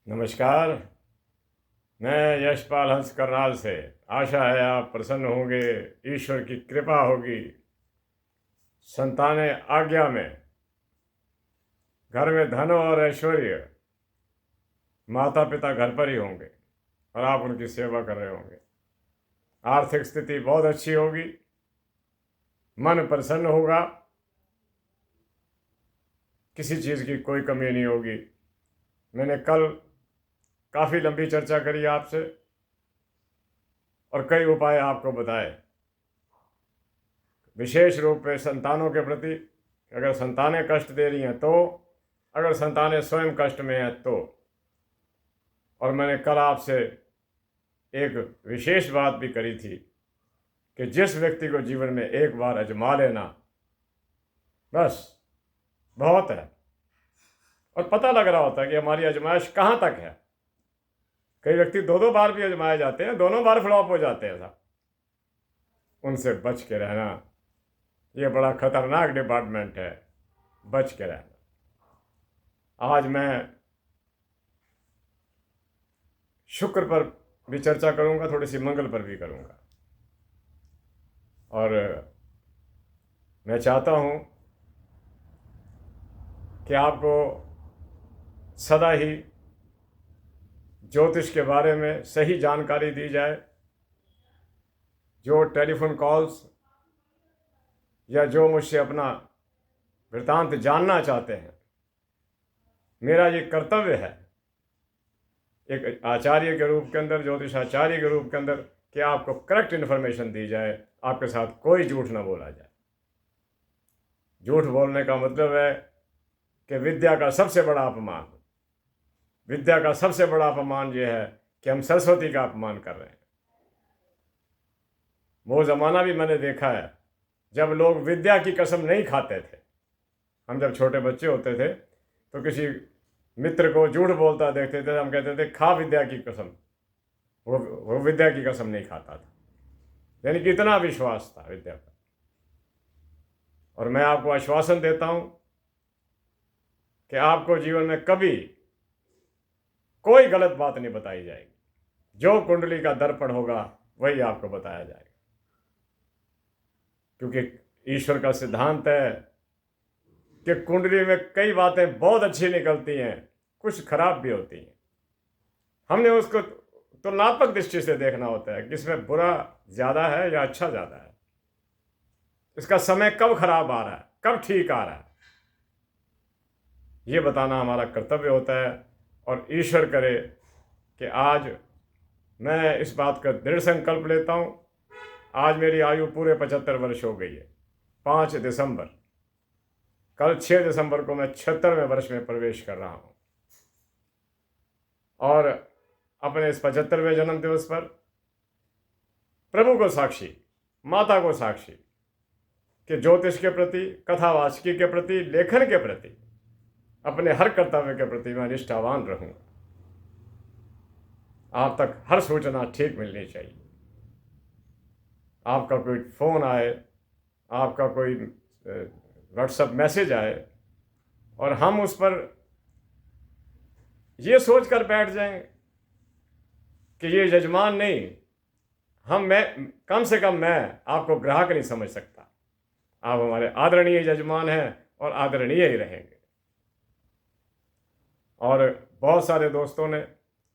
नमस्कार। मैं यशपाल हंस करनाल से। आशा है आप प्रसन्न होंगे, ईश्वर की कृपा होगी। संताने आज्ञा में घर में धन और ऐश्वर्य, माता पिता घर पर ही होंगे और आप उनकी सेवा कर रहे होंगे। आर्थिक स्थिति बहुत अच्छी होगी, मन प्रसन्न होगा, किसी चीज़ की कोई कमी नहीं होगी। मैंने कल काफ़ी लंबी चर्चा करी आपसे और कई उपाय आपको बताए, विशेष रूप से संतानों के प्रति। अगर संतानें कष्ट दे रही हैं तो, अगर संतानें स्वयं कष्ट में हैं तो। और मैंने कल आपसे एक विशेष बात भी करी थी कि जिस व्यक्ति को जीवन में एक बार आजमा लेना, बस बहुत है। और पता लग रहा होता है कि हमारी आजमाइश कहाँ तक है। कई व्यक्ति दो दो बार भी आजमाए जाते हैं, दोनों बार फ्लॉप हो जाते हैं साहब। उनसे बच के रहना, ये बड़ा खतरनाक डिपार्टमेंट है, बच के रहना। आज मैं शुक्र पर भी चर्चा करूंगा, थोड़ी सी मंगल पर भी करूंगा। और मैं चाहता हूं कि आपको सदा ही ज्योतिष के बारे में सही जानकारी दी जाए। जो टेलीफोन कॉल्स या जो मुझसे अपना वृत्तांत जानना चाहते हैं, मेरा ये कर्तव्य है एक आचार्य के रूप के अंदर, ज्योतिष आचार्य के रूप के अंदर, कि आपको करेक्ट इन्फॉर्मेशन दी जाए, आपके साथ कोई झूठ ना बोला जाए। झूठ बोलने का मतलब है कि विद्या का सबसे बड़ा अपमान, विद्या का सबसे बड़ा अपमान यह है कि हम सरस्वती का अपमान कर रहे हैं। वो ज़माना भी मैंने देखा है जब लोग विद्या की कसम नहीं खाते थे। हम जब छोटे बच्चे होते थे तो किसी मित्र को झूठ बोलता देखते थे, हम कहते थे खा विद्या की कसम। वो विद्या की कसम नहीं खाता था, यानी कि इतना विश्वास था विद्या पर। और मैं आपको आश्वासन देता हूं कि आपको जीवन में कभी कोई गलत बात नहीं बताई जाएगी। जो कुंडली का दर्पण होगा वही आपको बताया जाएगा, क्योंकि ईश्वर का सिद्धांत है कि कुंडली में कई बातें बहुत अच्छी निकलती हैं, कुछ खराब भी होती हैं। हमने उसको तुलनात्मक दृष्टि से देखना होता है कि इसमें बुरा ज़्यादा है या अच्छा ज़्यादा है, इसका समय कब खराब आ रहा है, कब ठीक आ रहा है, ये बताना हमारा कर्तव्य होता है। और ईश्वर करे कि आज मैं इस बात का दृढ़ संकल्प लेता हूँ। आज मेरी आयु पूरे 75 वर्ष हो गई है। 5 दिसंबर, कल 6 दिसंबर को मैं 76वें वर्ष में प्रवेश कर रहा हूँ। और अपने इस 75वें जन्म दिवस पर प्रभु को साक्षी, माता को साक्षी कि ज्योतिष के प्रति, कथावाचकी के प्रति, लेखन के प्रति, अपने हर कर्तव्य के प्रति मैं निष्ठावान रहूँगा। आप तक हर सूचना ठीक मिलनी चाहिए। आपका कोई फ़ोन आए, आपका कोई व्हाट्सएप मैसेज आए और हम उस पर ये सोच कर बैठ जाएं कि ये यजमान नहीं, मैं कम से कम मैं आपको ग्राहक नहीं समझ सकता। आप हमारे आदरणीय यजमान हैं और आदरणीय ही रहेंगे। और बहुत सारे दोस्तों ने,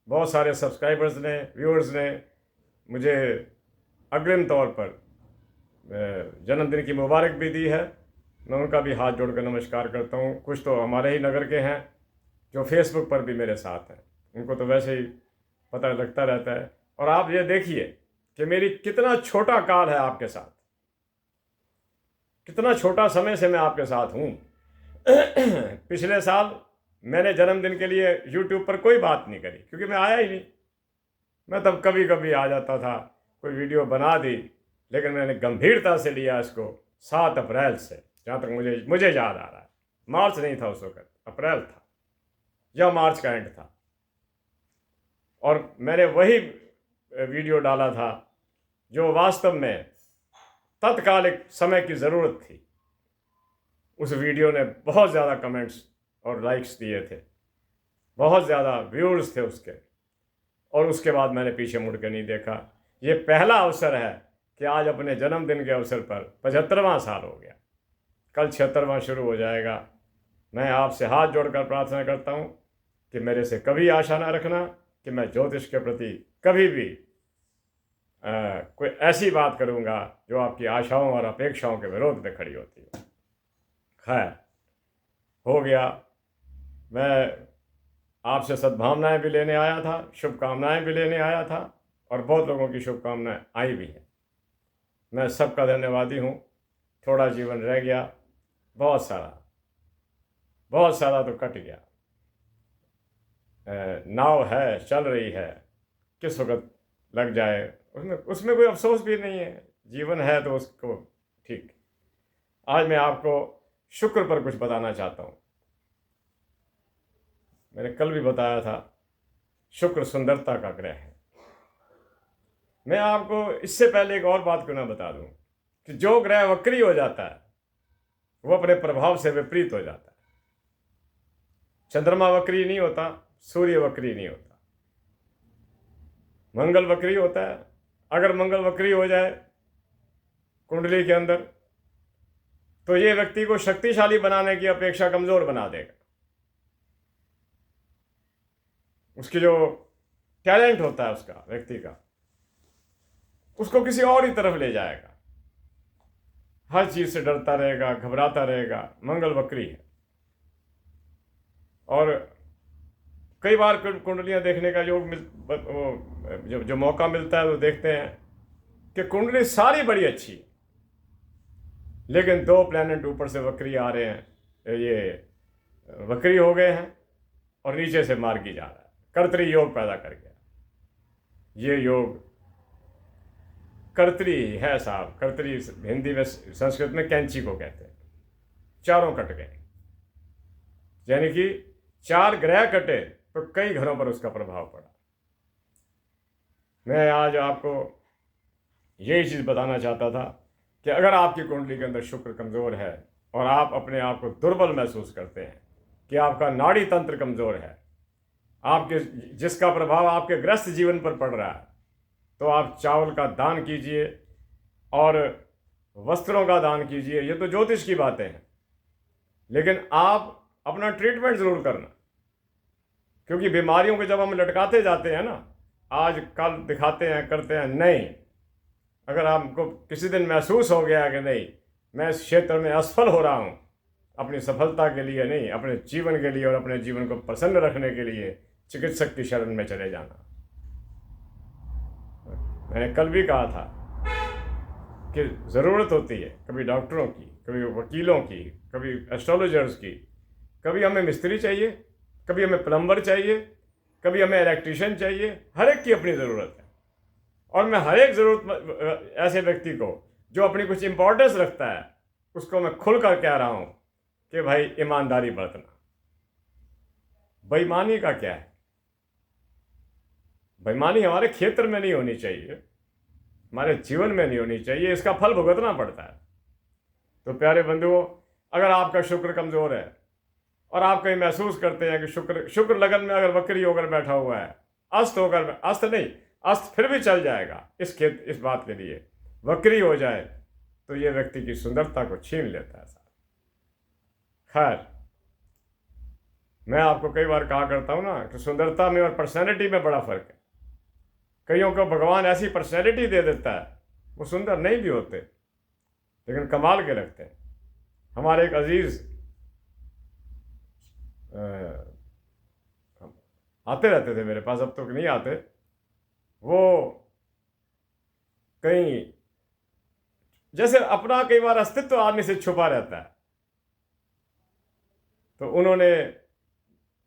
बहुत सारे सब्सक्राइबर्स ने, व्यूअर्स ने मुझे अग्रिम तौर पर जन्मदिन की मुबारक भी दी है। मैं उनका भी हाथ जोड़कर नमस्कार करता हूँ। कुछ तो हमारे ही नगर के हैं जो फेसबुक पर भी मेरे साथ हैं, उनको तो वैसे ही पता लगता रहता है। और आप ये देखिए कि मेरी कितना छोटा काल है आपके साथ, कितना छोटा समय से मैं आपके साथ हूँ। पिछले साल मैंने जन्मदिन के लिए YouTube पर कोई बात नहीं करी, क्योंकि मैं आया ही नहीं। मैं तब कभी कभी आ जाता था, कोई वीडियो बना दी, लेकिन मैंने गंभीरता से लिया इसको 7 अप्रैल से, जहाँ तक मुझे याद आ रहा है। मार्च नहीं था उस वक्त, अप्रैल था या मार्च का एंड था। और मैंने वही वीडियो डाला था जो वास्तव में तत्कालिक समय की ज़रूरत थी। उस वीडियो ने बहुत ज़्यादा कमेंट्स और लाइक्स दिए थे। बहुत ज़्यादा व्यूज़ थे उसके, और उसके बाद मैंने पीछे मुड़ के नहीं देखा। ये पहला अवसर है कि आज अपने जन्मदिन के अवसर पर 75वां साल हो गया, कल 76वां शुरू हो जाएगा। मैं आपसे हाथ जोड़कर प्रार्थना करता हूँ कि मेरे से कभी आशा ना रखना कि मैं ज्योतिष के प्रति कभी भी कोई ऐसी बात करूँगा जो आपकी आशाओं और अपेक्षाओं के विरोध में खड़ी होती है। खैर, हो गया। मैं आपसे सद्भावनाएं भी लेने आया था, शुभकामनाएं भी लेने आया था, और बहुत लोगों की शुभकामनाएं आई भी हैं। मैं सबका धन्यवादी हूँ। थोड़ा जीवन रह गया, बहुत सारा तो कट गया। नाव है, चल रही है, किस वक्त लग जाए उसमें कोई अफसोस भी नहीं है। जीवन है तो उसको ठीक। आज मैं आपको शुक्र पर कुछ बताना चाहता हूँ। मैंने कल भी बताया था, शुक्र सुंदरता का ग्रह है। मैं आपको इससे पहले एक और बात क्यों ना बता दूं कि जो ग्रह वक्री हो जाता है वो अपने प्रभाव से विपरीत हो जाता है। चंद्रमा वक्री नहीं होता, सूर्य वक्री नहीं होता, मंगल वक्री होता है। अगर मंगल वक्री हो जाए कुंडली के अंदर तो ये व्यक्ति को शक्तिशाली बनाने की अपेक्षा कमजोर बना देगा। उसकी जो टैलेंट होता है उसका, व्यक्ति का, उसको किसी और ही तरफ ले जाएगा। हर चीज से डरता रहेगा, घबराता रहेगा। मंगल वक्री है। और कई बार कुंडलियां देखने का योग जो मौका मिलता है तो देखते हैं कि कुंडली सारी बड़ी अच्छी है, लेकिन 2 प्लैनेट ऊपर से वक्री आ रहे हैं, ये वक्री हो गए हैं और नीचे से मार्गी जा रहा है। कर्तरी योग पैदा कर गया। ये योग कर्तरी है साहब। कर्तरी हिंदी में, संस्कृत में कैंची को कहते हैं। चारों कट गए, यानी कि 4 ग्रह कटे तो कई घरों पर उसका प्रभाव पड़ा। मैं आज आपको यही चीज़ बताना चाहता था कि अगर आपकी कुंडली के अंदर शुक्र कमज़ोर है और आप अपने आप को दुर्बल महसूस करते हैं कि आपका नाड़ी तंत्र कमज़ोर है, आपके जिसका प्रभाव आपके ग्रस्त जीवन पर पड़ रहा है, तो आप चावल का दान कीजिए और वस्त्रों का दान कीजिए। ये तो ज्योतिष की बातें हैं, लेकिन आप अपना ट्रीटमेंट ज़रूर करना, क्योंकि बीमारियों को जब हम लटकाते जाते हैं ना, आज कल दिखाते हैं, करते हैं, नहीं। अगर आपको किसी दिन महसूस हो गया कि नहीं, मैं इस क्षेत्र में असफल हो रहा हूँ, अपनी सफलता के लिए नहीं, अपने जीवन के लिए और अपने जीवन को प्रसन्न रखने के लिए चिकित्सक की शरण में चले जाना। मैंने कल भी कहा था कि ज़रूरत होती है कभी डॉक्टरों की, कभी वकीलों की, कभी एस्ट्रोलॉजर्स की, कभी हमें मिस्त्री चाहिए, कभी हमें प्लम्बर चाहिए, कभी हमें इलेक्ट्रीशियन चाहिए। हर एक की अपनी ज़रूरत है, और मैं हर एक ज़रूरत ऐसे व्यक्ति को जो अपनी कुछ इंपॉर्टेंस रखता है उसको मैं खुल कर कह रहा हूँ कि भाई ईमानदारी बरतना। बेईमानी का क्या है? बेईमानी हमारे क्षेत्र में नहीं होनी चाहिए, हमारे जीवन में नहीं होनी चाहिए, इसका फल भुगतना पड़ता है। तो प्यारे बंधुओं, अगर आपका शुक्र कमज़ोर है और आप कहीं महसूस करते हैं कि शुक्र लगन में अगर वक्री होकर बैठा हुआ है, अस्त फिर भी चल जाएगा, इस बात के लिए वक्री हो जाए तो ये व्यक्ति की सुंदरता को छीन लेता है। खैर, मैं आपको कई बार कहा करता हूँ ना कि सुंदरता में और पर्सनैलिटी में बड़ा फर्क है। कईयों को भगवान ऐसी पर्सनैलिटी दे देता है, वो सुंदर नहीं भी होते लेकिन कमाल के लगते हैं। हमारे एक अजीज आते रहते थे मेरे पास, अब तो नहीं आते। वो कहीं जैसे अपना कई बार अस्तित्व आदमी से छुपा रहता है, तो उन्होंने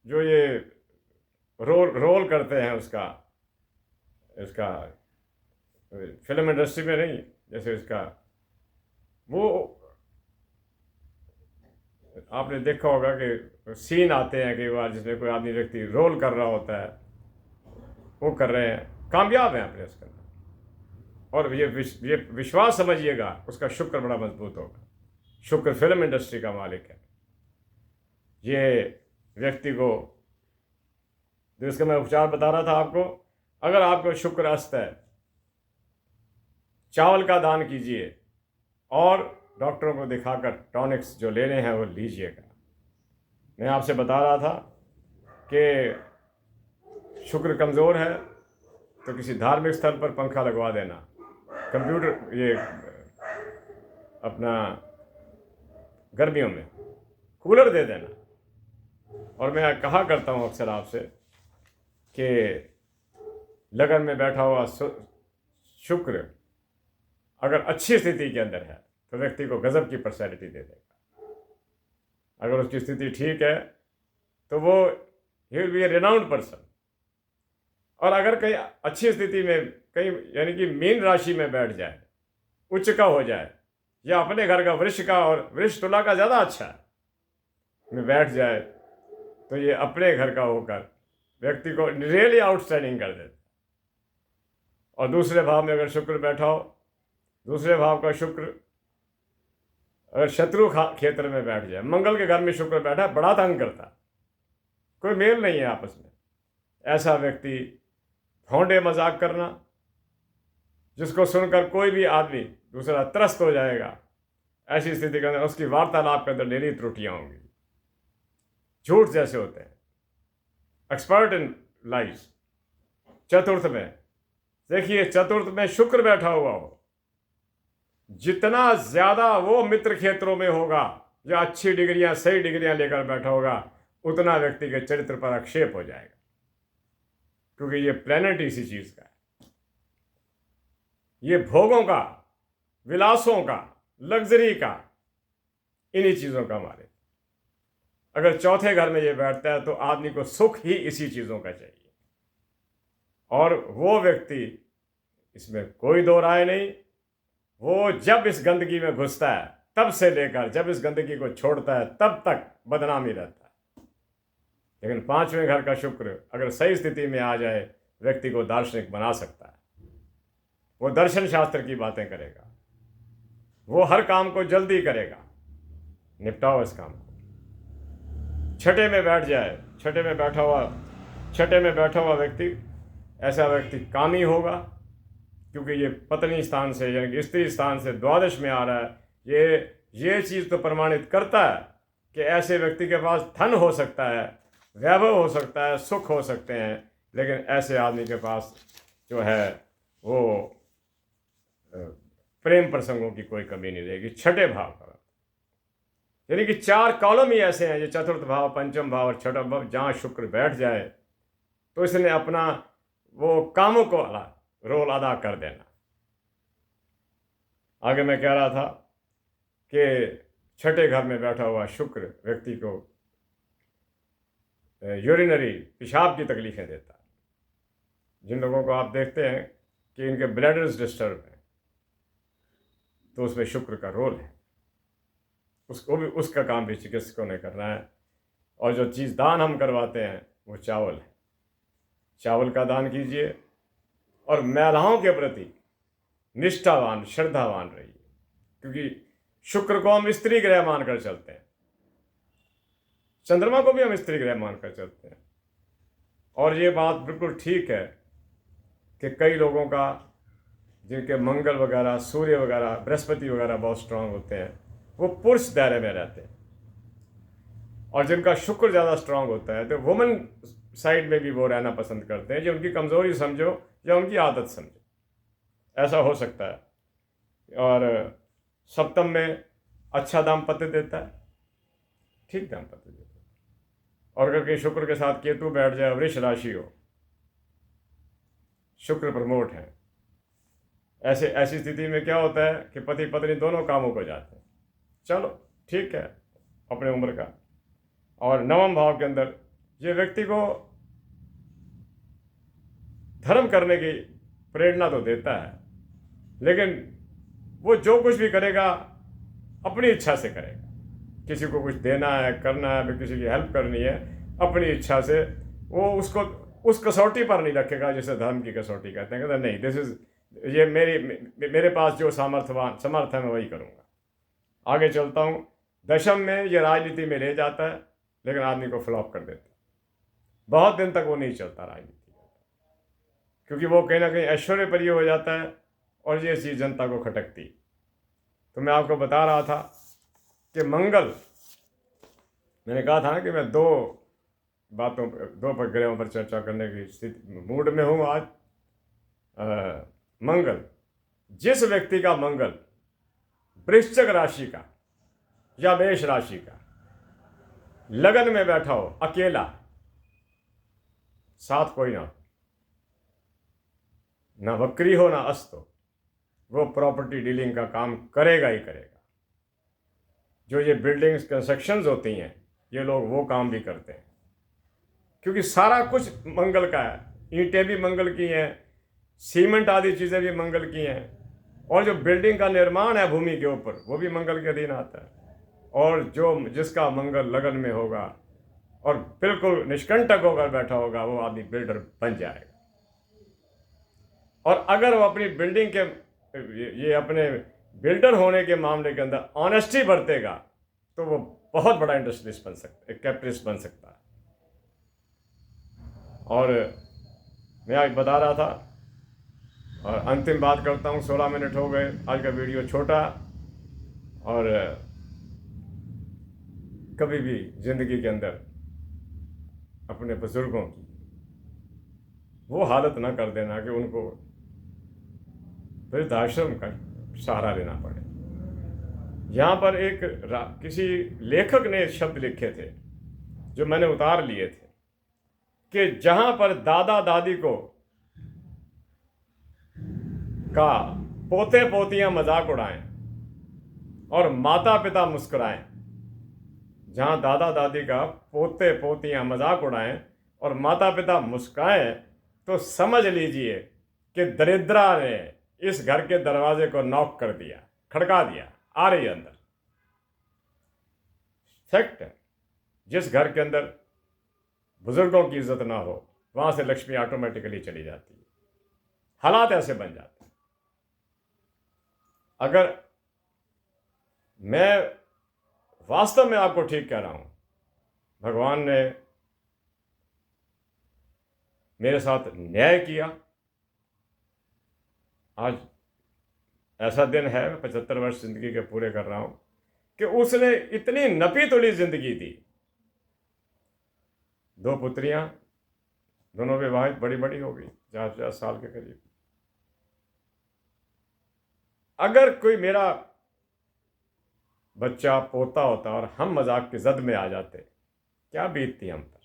जो ये रोल करते हैं इसका फिल्म इंडस्ट्री में नहीं, जैसे इसका वो आपने देखा होगा कि सीन आते हैं कई बार जिसमें कोई आदमी व्यक्ति रोल कर रहा होता है, वो कर रहे हैं, कामयाब हैं अपने उसके अंदर, और ये विश्वास समझिएगा उसका शुक्र बड़ा मजबूत होगा। शुक्र फिल्म इंडस्ट्री का मालिक है। ये व्यक्ति को तो इसका मैं उपचार बता रहा था आपको। अगर आपको शुक्र अस्त है, चावल का दान कीजिए और डॉक्टरों को दिखाकर टॉनिक्स जो लेने हैं वो लीजिएगा। मैं आपसे बता रहा था कि शुक्र कमज़ोर है तो किसी धार्मिक स्थल पर पंखा लगवा देना, कंप्यूटर ये अपना गर्मियों में कूलर दे देना। और मैं कहा करता हूँ अक्सर आपसे कि लगन में बैठा हुआ शुक्र अगर अच्छी स्थिति के अंदर है तो व्यक्ति को गजब की पर्सनैलिटी दे देगा। अगर उसकी स्थिति ठीक है तो वो he will be A renowned person. और अगर कहीं अच्छी स्थिति में कहीं यानी कि मीन राशि में बैठ जाए, उच्च का हो जाए, या अपने घर का वृक्ष का और वृक्ष तुला का ज़्यादा अच्छा है में बैठ जाए, तो ये अपने घर का होकर व्यक्ति को रियली आउटस्टैंडिंग कर देता। और दूसरे भाव में अगर शुक्र बैठा हो, दूसरे भाव का शुक्र अगर शत्रु क्षेत्र में बैठ जाए, मंगल के घर में शुक्र बैठा है, बड़ा तंग करता, कोई मेल नहीं है आपस में, ऐसा व्यक्ति भौंडे मजाक करना जिसको सुनकर कोई भी आदमी दूसरा त्रस्त हो जाएगा, ऐसी स्थिति के अंदर उसकी वार्तालाप के अंदर डेली त्रुटियां होंगी, झूठ जैसे होते हैं, एक्सपर्ट इन लाइज। चतुर्थ में देखिए, चतुर्थ में शुक्र बैठा हुआ हो, जितना ज्यादा वो मित्र क्षेत्रों में होगा जो अच्छी डिग्रियां सही डिग्रियां लेकर बैठा होगा, उतना व्यक्ति के चरित्र पर आक्षेप हो जाएगा, क्योंकि ये प्लेनेट इसी चीज का है, ये भोगों का, विलासों का, लग्जरी का, इन्हीं चीजों का मालिक। अगर चौथे घर में ये बैठता है तो आदमी को सुख ही इसी चीजों का चाहिए, और वो व्यक्ति, इसमें कोई दो राय नहीं, वो जब इस गंदगी में घुसता है तब से लेकर जब इस गंदगी को छोड़ता है तब तक बदनामी रहता है। लेकिन पांचवें घर का शुक्र अगर सही स्थिति में आ जाए, व्यक्ति को दार्शनिक बना सकता है, वो दर्शन शास्त्र की बातें करेगा, वो हर काम को जल्दी करेगा, निपटाओ इस काम को। छठे में बैठ जाए, छठे में बैठा हुआ व्यक्ति, ऐसा व्यक्ति कामी होगा, क्योंकि ये पत्नी स्थान से यानी कि स्त्री स्थान से द्वादश में आ रहा है। ये चीज़ तो प्रमाणित करता है कि ऐसे व्यक्ति के पास धन हो सकता है, वैभव हो सकता है, सुख हो सकते हैं, लेकिन ऐसे आदमी के पास जो है वो प्रेम प्रसंगों की कोई कमी नहीं रहेगी। छठे भाव का यानी कि 4 कॉलम ही ऐसे हैं, ये चतुर्थ भाव, पंचम भाव और छठा भाव, जहाँ शुक्र बैठ जाए तो इसने अपना वो कामों को रोल अदा कर देना। आगे मैं कह रहा था कि छठे घर में बैठा हुआ शुक्र व्यक्ति को यूरिनरी, पेशाब की तकलीफें देता है। जिन लोगों को आप देखते हैं कि इनके ब्लैडर्स डिस्टर्ब हैं, तो उसमें शुक्र का रोल है, उसको भी, उसका काम भी चिकित्सकों ने करना है। और जो चीज़ दान हम करवाते हैं वो चावल है, चावल का दान कीजिए और महिलाओं के प्रति निष्ठावान, श्रद्धावान रहिए, क्योंकि शुक्र को हम स्त्री ग्रह मानकर चलते हैं, चंद्रमा को भी हम स्त्री ग्रह मानकर चलते हैं। और ये बात बिल्कुल ठीक है कि कई लोगों का, जिनके मंगल वगैरह, सूर्य वगैरह, बृहस्पति वगैरह बहुत स्ट्रांग होते हैं, वो पुरुष दायरे में रहते हैं, और जिनका शुक्र ज़्यादा स्ट्रांग होता है तो वुमेन साइड में भी वो रहना पसंद करते हैं, जो उनकी कमज़ोरी समझो या उनकी आदत समझो, ऐसा हो सकता है। और सप्तम में अच्छा दाम्पत्य देता है, ठीक दाम्पत्य देता है। और अगर कहीं शुक्र के साथ केतु बैठ जाए, वृष राशि हो, शुक्र प्रमोट है, ऐसी स्थिति में क्या होता है कि पति पत्नी दोनों कामों को जाते हैं, चलो ठीक है अपने उम्र का। और नवम भाव के अंदर ये व्यक्ति को धर्म करने की प्रेरणा तो देता है, लेकिन वो जो कुछ भी करेगा अपनी इच्छा से करेगा। किसी को कुछ देना है, करना है, किसी की हेल्प करनी है, अपनी इच्छा से, वो उसको उस कसौटी पर नहीं रखेगा जिसे धर्म की कसौटी कहते हैं। कहते नहीं, दिस इज, ये मेरे पास जो समर्थ है मैं वही करूँगा। आगे चलता हूँ। दशम में ये राजनीति में ले जाता है, लेकिन आदमी को फ्लॉप कर देता है। बहुत दिन तक वो नहीं चलता राजनीति का, क्योंकि वो कहीं ना कहीं ऐश्वर्यप्रिय हो जाता है और ये चीज़ जनता को खटकती। तो मैं आपको बता रहा था कि मंगल, मैंने कहा था ना कि मैं दो प्रग्रहों पर चर्चा करने की स्थिति मूड में हूँ आज। मंगल, जिस व्यक्ति का मंगल वृश्चिक राशि का या मेष राशि का लगन में बैठा हो, अकेला, साथ कोई ना वक्री हो ना अस्त हो, वो प्रॉपर्टी डीलिंग का काम करेगा ही करेगा। जो ये बिल्डिंग्स कंस्ट्रक्शंस होती हैं, ये लोग वो काम भी करते हैं, क्योंकि सारा कुछ मंगल का है। ईंटें भी मंगल की हैं, सीमेंट आदि चीज़ें भी मंगल की हैं, और जो बिल्डिंग का निर्माण है भूमि के ऊपर, वो भी मंगल के अधीन आता है। और जो जिसका मंगल लगन में होगा और बिल्कुल निष्कंटक होकर बैठा होगा, वो आदमी बिल्डर बन जाएगा। और अगर वो अपनी बिल्डिंग के ये अपने बिल्डर होने के मामले के अंदर ऑनेस्टी बरतेगा, तो वो बहुत बड़ा इंडस्ट्रियलिस्ट बन सकता है, कैपिटलिस्ट बन सकता है। और मैं आज बता रहा था, और अंतिम बात करता हूँ, 16 मिनट हो गए, आज का वीडियो छोटा। और कभी भी जिंदगी के अंदर अपने बुजुर्गों की वो हालत ना कर देना कि उनको वृद्धाश्रम का सहारा लेना पड़े। यहाँ पर किसी लेखक ने शब्द लिखे थे जो मैंने उतार लिए थे, कि जहाँ पर दादा दादी का पोते पोतियां मजाक उड़ाएं और माता पिता मुस्कुराएं, जहाँ दादा दादी का पोते पोतियां मजाक उड़ाएं और माता पिता मुस्कुराएं, तो समझ लीजिए कि दरिद्रा ने इस घर के दरवाजे को नॉक कर दिया, खड़का दिया, आ रही अंदर। फैक्ट है, जिस घर के अंदर बुजुर्गों की इज्जत ना हो, वहां से लक्ष्मी ऑटोमेटिकली चली जाती है। हालात ऐसे बन जाते हैं। अगर मैं वास्तव में आपको ठीक कह रहा हूं, भगवान ने मेरे साथ न्याय किया। आज ऐसा दिन है, मैं 75 वर्ष जिंदगी के पूरे कर रहा हूं, कि उसने इतनी नपी तुली जिंदगी दी। 2 पुत्रियां, दोनों विवाहित, बड़ी बड़ी हो गई, 50 साल के करीब। अगर कोई मेरा बच्चा पोता होता और हम मजाक की जद में आ जाते, क्या बीतती हम पर।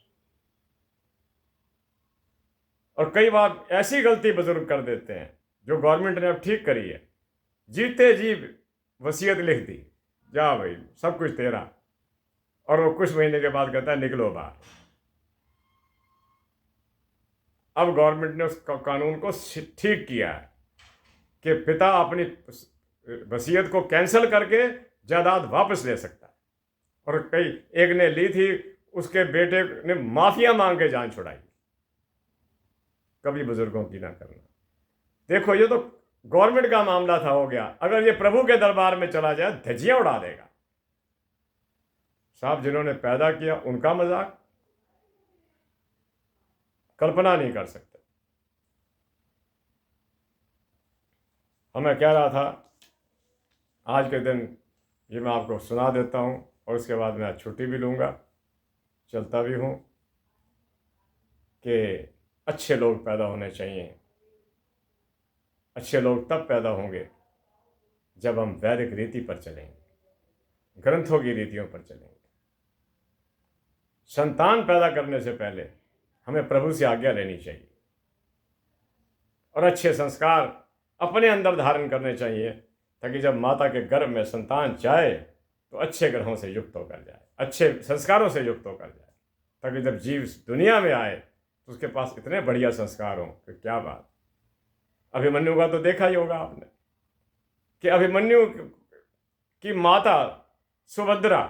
और कई बार ऐसी गलती बुजुर्ग कर देते हैं जो गवर्नमेंट ने अब ठीक करी है, जीते जी वसीयत लिख दी, जा भाई सब कुछ तेरा, और वो कुछ महीने के बाद कहता है निकलो बाहर। अब गवर्नमेंट ने उस कानून को ठीक किया है कि पिता अपनी वसीयत को कैंसिल करके जायदाद वापस ले सकता है। और कई एक ने ली थी, उसके बेटे ने माफिया मांग के जान छुड़ाई। कभी बुजुर्गों की ना करना। देखो, ये तो गवर्नमेंट का मामला था, हो गया। अगर ये प्रभु के दरबार में चला जाए, धज्जियां उड़ा देगा साहब। जिन्होंने पैदा किया उनका मजाक कल्पना नहीं कर सकते। और मैं कह रहा था, आज के दिन ये मैं आपको सुना देता हूँ, और उसके बाद मैं छुट्टी भी लूँगा, चलता भी हूँ, कि अच्छे लोग पैदा होने चाहिए। अच्छे लोग तब पैदा होंगे जब हम वैदिक रीति पर चलेंगे, ग्रंथों की रीतियों पर चलेंगे। संतान पैदा करने से पहले हमें प्रभु से आज्ञा लेनी चाहिए, और अच्छे संस्कार अपने अंदर धारण करने चाहिए, ताकि जब माता के गर्भ में संतान जाए तो अच्छे ग्रहों से युक्त होकर जाए, अच्छे संस्कारों से युक्त होकर जाए, ताकि जब जीव दुनिया में आए तो उसके पास इतने बढ़िया संस्कार हों कि क्या बात। अभिमन्यु का तो देखा ही होगा आपने, कि अभिमन्यु की माता सुभद्रा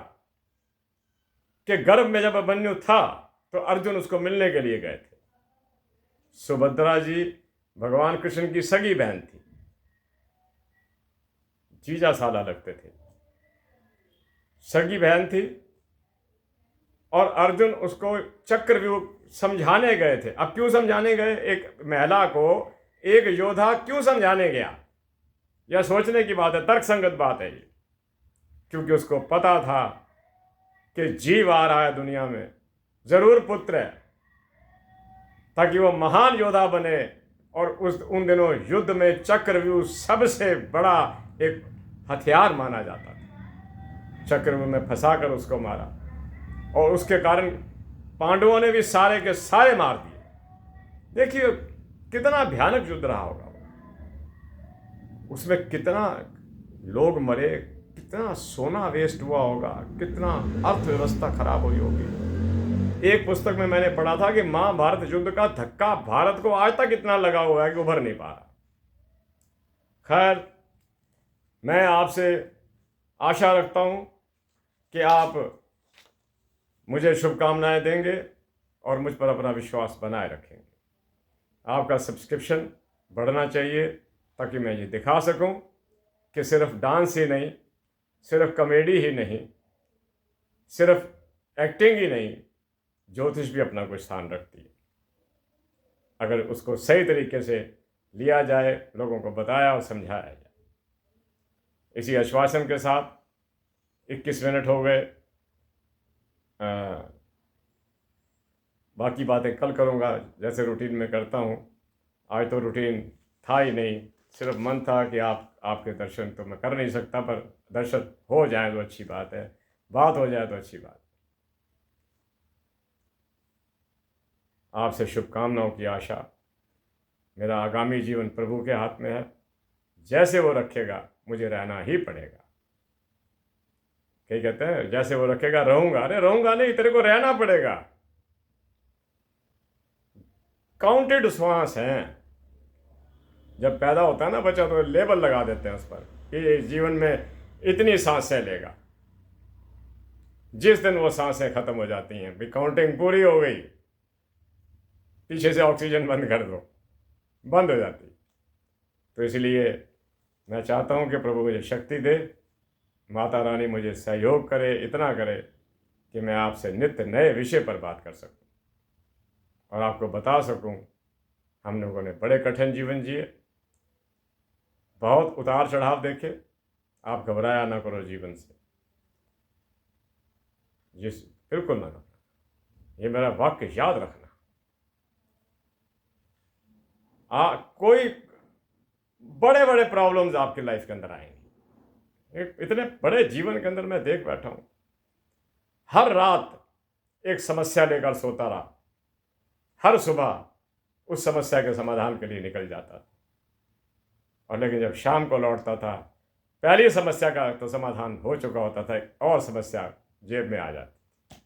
के गर्भ में जब अभिमन्यु था, तो अर्जुन उसको मिलने के लिए गए थे। सुभद्रा जी भगवान कृष्ण की सगी बहन थी, जीजा साला लगते थे, सगी बहन थी। और अर्जुन उसको चक्रव्यूह समझाने गए थे। अब क्यों समझाने गए? एक महिला को एक योद्धा क्यों समझाने गया? यह सोचने की बात है, तर्कसंगत बात है ये। क्योंकि उसको पता था कि जीव आ रहा है दुनिया में, जरूर पुत्र है, ताकि वो महान योद्धा बने। और उन दिनों युद्ध में चक्रव्यूह सबसे बड़ा एक हथियार माना जाता था। चक्रव्यूह में फंसाकर उसको मारा, और उसके कारण पांडवों ने भी सारे के सारे मार दिए। देखिए कितना भयानक युद्ध रहा होगा, उसमें कितना लोग मरे, कितना सोना वेस्ट हुआ होगा, कितना अर्थव्यवस्था खराब हुई होगी। एक पुस्तक में मैंने पढ़ा था कि महाभारत युद्ध का धक्का भारत को आज तक इतना लगा हुआ है कि उभर नहीं पा रहा। खैर, मैं आपसे आशा रखता हूं कि आप मुझे शुभकामनाएं देंगे और मुझ पर अपना विश्वास बनाए रखेंगे। आपका सब्सक्रिप्शन बढ़ना चाहिए, ताकि मैं ये दिखा सकूं कि सिर्फ डांस ही नहीं, सिर्फ कॉमेडी ही नहीं, सिर्फ एक्टिंग ही नहीं, ज्योतिष भी अपना कुछ स्थान रखती है। अगर उसको सही तरीके से लिया जाए, लोगों को बताया और समझाया जाए। इसी आश्वासन के साथ 21 मिनट हो गए। बाकी बातें कल करूँगा, जैसे रूटीन में करता हूँ। आज तो रूटीन था ही नहीं, सिर्फ मन था कि आपके दर्शन तो मैं कर नहीं सकता, पर दर्शन हो जाए तो अच्छी बात है, बात हो जाए तो अच्छी बात। आपसे शुभकामनाओं की आशा। मेरा आगामी जीवन प्रभु के हाथ में है, जैसे वो रखेगा मुझे रहना ही पड़ेगा। कई कहते हैं जैसे वो रखेगा रहूंगा। अरे रहूंगा नहीं, तेरे को रहना पड़ेगा। काउंटेड श्वास हैं। जब पैदा होता है ना बच्चा, तो लेबल लगा देते हैं उस पर कि जीवन में इतनी सांसें लेगा। जिस दिन वो सांसें खत्म हो जाती हैं, भी काउंटिंग पूरी हो गई, पीछे से ऑक्सीजन बंद कर दो, बंद हो जाती। तो इसलिए मैं चाहता हूं कि प्रभु मुझे शक्ति दे, माता रानी मुझे सहयोग करे, इतना करे कि मैं आपसे नित्य नए विषय पर बात कर सकूं और आपको बता सकूं हम लोगों ने बड़े कठिन जीवन जिए, बहुत उतार चढ़ाव देखे। आप घबराया ना करो जीवन से, जिस बिल्कुल ना घबरा। ये मेरा वाक्य याद रखना। कोई बड़े बड़े प्रॉब्लम्स आपकी लाइफ के अंदर आएंगे। इतने बड़े जीवन के अंदर मैं देख बैठा हूं, हर रात एक समस्या लेकर सोता रहा, हर सुबह उस समस्या के समाधान के लिए निकल जाता था, और लेकिन जब शाम को लौटता था, पहली समस्या का तो समाधान हो चुका होता था, एक और समस्या जेब में आ जाती।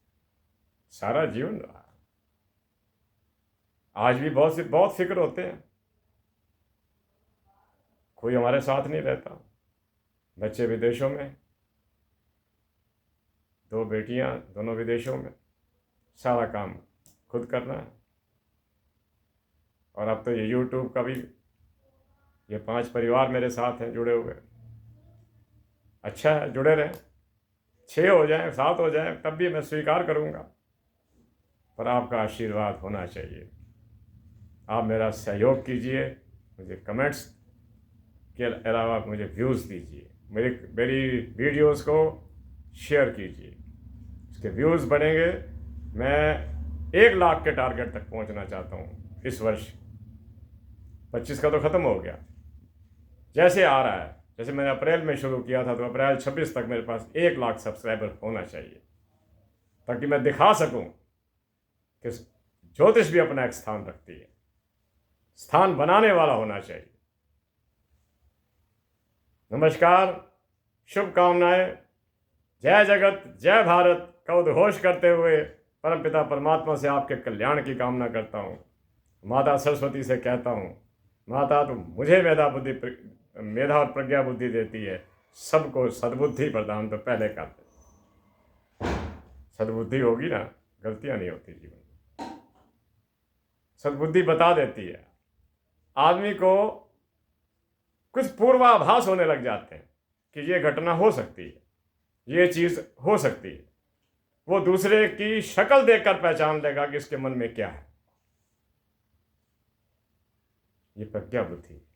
सारा जीवन रहा। आज भी बहुत फिक्र होते हैं, कोई हमारे साथ नहीं रहता। बच्चे विदेशों में, 2 बेटियां दोनों विदेशों में, सारा काम खुद करना है। और अब तो ये यूट्यूब का भी, ये 5 परिवार मेरे साथ हैं जुड़े हुए। अच्छा है, जुड़े रहें, 6 हो जाएं, 7 हो जाएं, तब भी मैं स्वीकार करूंगा, पर आपका आशीर्वाद होना चाहिए। आप मेरा सहयोग कीजिए, मुझे कमेंट्स के अलावा मुझे व्यूज़ दीजिए, मेरी वीडियोस को शेयर कीजिए। इसके व्यूज़ बढ़ेंगे। मैं 1 लाख के टारगेट तक पहुंचना चाहता हूं इस वर्ष। 25 का तो ख़त्म हो गया, जैसे आ रहा है। जैसे मैंने अप्रैल में शुरू किया था, तो अप्रैल 26 तक मेरे पास 1 लाख सब्सक्राइबर होना चाहिए, ताकि मैं दिखा सकूं कि ज्योतिष भी अपना एक स्थान रखती है, स्थान बनाने वाला होना चाहिए। नमस्कार, शुभकामनाएं। जय जगत जय भारत का उद्घोष करते हुए परमपिता परमात्मा से आपके कल्याण की कामना करता हूँ। माता सरस्वती से कहता हूँ, माता तुम मुझे मेधा और प्रज्ञा बुद्धि देती है, सबको सद्बुद्धि प्रदान तो पहले कर दे। सद्बुद्धि होगी ना, गलतियाँ नहीं होती जीवन में। सद्बुद्धि बता देती है आदमी को, कुछ पूर्वाभास होने लग जाते हैं कि ये घटना हो सकती है, ये चीज़ हो सकती है। वो दूसरे की शक्ल देखकर पहचान लेगा कि इसके मन में क्या है। ये प्रज्ञा बुद्धि।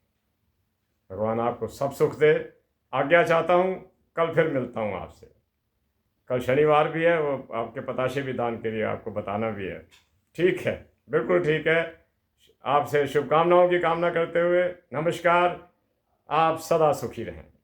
भगवान आपको सब सुख दे। आज्ञा चाहता हूँ, कल फिर मिलता हूँ आपसे। कल शनिवार भी है, वो आपके पताशे भी दान के लिए आपको बताना भी है। ठीक है, बिल्कुल ठीक है। आपसे शुभकामनाओं की कामना करते हुए नमस्कार। आप सदा सुखी रहें।